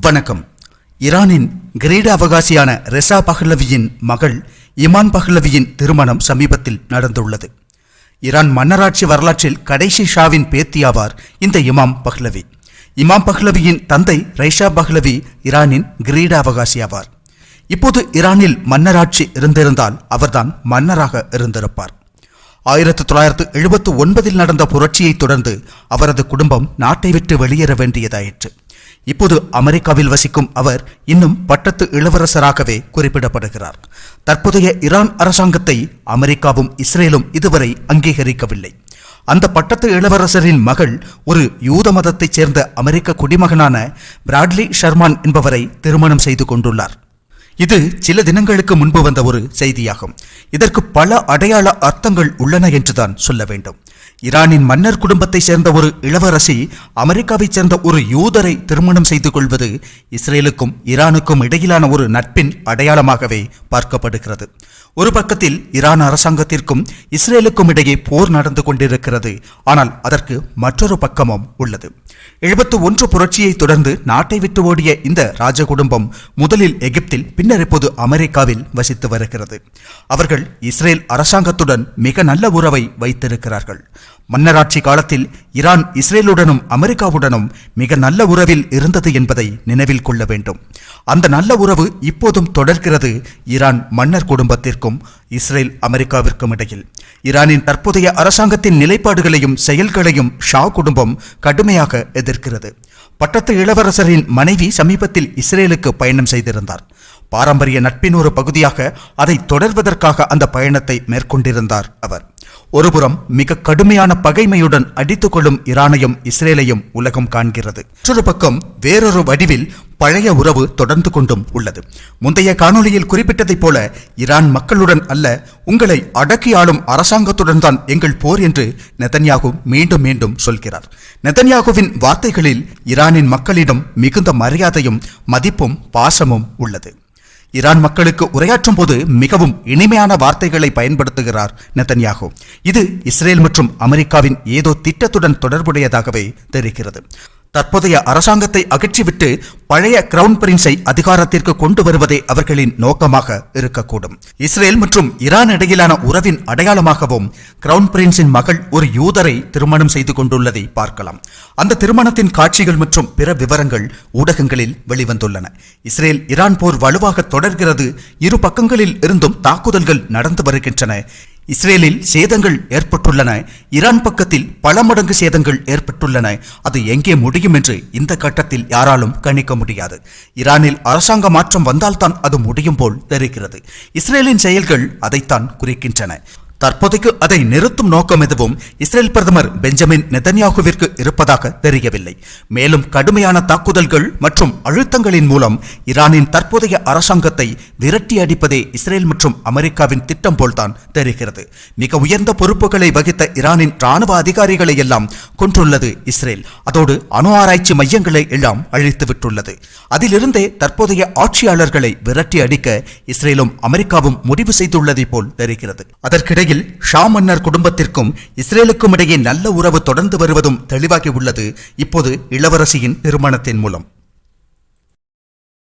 வணக்கம். ஈரானின் கிரீட அவகாசியான ரெசா பஹ்லவியின் மகள் இமான் பஹ்லவியின் திருமணம் சமீபத்தில் நடந்துள்ளது. ஈரான் மன்னராட்சி வரலாற்றில் கடைசி ஷாவின் பேத்தியாவார் இந்த இமாம் பஹ்லவி. இமாம் பஹ்லவியின் தந்தை ரைஷா பஹ்லவி ஈரானின் கிரீட அவகாசியாவார். இப்போது ஈரானில் மன்னராட்சி இருந்திருந்தால் அவர்தான் மன்னராக இருந்திருப்பார். 1979 நடந்த புரட்சியை தொடர்ந்து அவரது குடும்பம் நாட்டை விட்டு வெளியேற வேண்டியதாயிற்று. இப்போது அமெரிக்காவில் வசிக்கும் அவர் இன்னும் பட்டத்து இளவரசராகவே குறிப்பிடப்படுகிறார். தற்போதைய ஈரான் அரசாங்கத்தை அமெரிக்காவும் இஸ்ரேலும் இதுவரை அங்கீகரிக்கவில்லை. அந்த பட்டத்து இளவரசரின் மகள் ஒரு யூத மதத்தைச் சேர்ந்த அமெரிக்க குடிமகனான பிராட்லி ஷர்மான் என்பவரை திருமணம் செய்து கொண்டுள்ளார். இது சில தினங்களுக்கு முன்பு வந்த ஒரு செய்தியாகும். இதற்கு பல அடையாள அர்த்தங்கள் உள்ளன என்றுதான் சொல்ல வேண்டும். ஈரானின் மன்னர் குடும்பத்தை சேர்ந்த ஒரு இளவரசி அமெரிக்காவைச் சேர்ந்த ஒரு யூதரை திருமணம் செய்து கொள்வது இஸ்ரேலுக்கும் ஈரானுக்கும் இடையிலான ஒரு நட்பின் அடையாளமாகவே பார்க்கப்படுகிறது. ஒரு பக்கத்தில் ஈரான் அரசாங்கத்திற்கும் இஸ்ரேலுக்கும் இடையே போர் நடந்து கொண்டிருக்கிறது. ஆனால் அதற்கு மற்றொரு பக்கமும் உள்ளது. 71 புரட்சியை தொடர்ந்து நாட்டை விட்டு ஓடிய இந்த ராஜ குடும்பம் முதலில் எகிப்தில், பின்னர் இப்போது அமெரிக்காவில் வசித்து வருகிறது. அவர்கள் இஸ்ரேல் அரசாங்கத்துடன் மிக நல்ல உறவை வைத்திருக்கிறார்கள். மன்னராட்சி காலத்தில் ஈரான் இஸ்ரேலுடனும் அமெரிக்காவுடனும் மிக நல்ல உறவில் இருந்தது என்பதை நினைவில் கொள்ள வேண்டும். அந்த நல்ல உறவு இப்போதும் தொடர்கிறது ஈரான் மன்னர் குடும்பத்திற்கும் இஸ்ரேல் அமெரிக்காவிற்கும் இடையில். ஈரானின் தற்போதைய அரசாங்கத்தின் நிலைப்பாடுகளையும் செயல்களையும் ஷா குடும்பம் கடுமையாக எதிர்க்கிறது. பட்டத்து இளவரசரின் மனைவி சமீபத்தில் இஸ்ரேலுக்கு பயணம் செய்திருந்தார். பாரம்பரிய நட்பின் ஒரு பகுதியாக அதை தொடர்வதற்காக அந்த பயணத்தை மேற்கொண்டிருந்தார் அவர். ஒருபுறம் மிக கடுமையான பகைமையுடன் அடித்துக் கொள்ளும் ஈரானையும் இஸ்ரேலையும் உலகம் காண்கிறது. மற்றொரு பக்கம் வேறொரு வடிவில் பழைய உறவு தொடர்ந்து கொண்டும் உள்ளது. முந்தைய காணொளியில் குறிப்பிட்டதைப் போல ஈரான் மக்களுடன் அல்ல, உங்களை அடக்கி ஆளும் அரசாங்கத்துடன் தான் எங்கள் போர் என்று நெதன்யாகு மீண்டும் மீண்டும் சொல்கிறார். நெதன்யாகுவின் வார்த்தைகளில் ஈரானின் மக்களிடம் மிகுந்த மரியாதையும் மதிப்பும் பாசமும் உள்ளது. ஈரான் மக்களுக்கு உரையாற்றும் போது மிகவும் இனிமையான வார்த்தைகளை பயன்படுத்துகிறார் நெதன்யாகு. இது இஸ்ரேல் மற்றும் அமெரிக்காவின் ஏதோ திட்டத்துடன் தொடர்புடையதாகவே தெரிகிறது. தற்போதைய அரசாங்கத்தை அகற்றிவிட்டு பழைய கிரவுன் பிரின்ஸை அதிகாரத்திற்கு கொண்டு வருவதே அவர்களின் நோக்கமாக இருக்கக்கூடும். இஸ்ரேல் மற்றும் ஈரான் இடையிலான உறவின் அடையாளமாகவும் கிரவுன் பிரின்ஸின் மகள் ஒரு யூதரை திருமணம் செய்து கொண்டுள்ளதை பார்க்கலாம். அந்த திருமணத்தின் காட்சிகள் மற்றும் பிற விவரங்கள் ஊடகங்களில் வெளிவந்துள்ளன. இஸ்ரேல் ஈரான் போர் வலுவாக தொடர்கிறது. இரு பக்கங்களில் இருந்தும் தாக்குதல்கள் நடந்து வருகின்றன. இஸ்ரேலில் சேதங்கள் ஏற்பட்டுள்ளன. ஈரான் பக்கத்தில் பல மடங்கு சேதங்கள் ஏற்பட்டுள்ளன. அது எங்கே முடியும் என்று இந்த கட்டத்தில் யாராலும் கணிக்க முடியாது. ஈரானில் அரசாங்க மாற்றம் வந்தால்தான் அது முடியும் போல் தெரிகிறது. இஸ்ரேலின் செயல்கள் அதைத்தான் குறிக்கின்றன. தற்போதைக்கு அதை நிறுத்தும் நோக்கம் எதுவும் இஸ்ரேல் பிரதமர் பெஞ்சமின் நெதன்யாகுவிற்கு இருப்பதாக தெரியவில்லை. மேலும் கடுமையான தாக்குதல்கள் மற்றும் அழுத்தங்களின் மூலம் ஈரானின் தற்போதைய அரசாங்கத்தை விரட்டி அடிப்பதே இஸ்ரேல் மற்றும் அமெரிக்காவின் திட்டம் போல்தான் தெரிகிறது. மிக உயர்ந்த பொறுப்புகளை வகித்த ஈரானின் இராணுவ அதிகாரிகளை எல்லாம் கொன்றுள்ளது இஸ்ரேல். அதோடு அணு ஆராய்ச்சி மையங்களை எல்லாம் அழித்துவிட்டுள்ளது. அதிலிருந்தே தற்போதைய ஆட்சியாளர்களை விரட்டி அடிக்க இஸ்ரேலும் அமெரிக்காவும் முடிவு செய்துள்ளதை போல் தெரிகிறது. அதற்கிடையே ஷா மன்னர் குடும்பத்திற்கும் இஸ்ரேலுக்கும் இடையே நல்ல உறவு தொடர்ந்து வருவதும் தெளிவாகி உள்ளது இப்போது இளவரசியின் திருமணத்தின் மூலம்.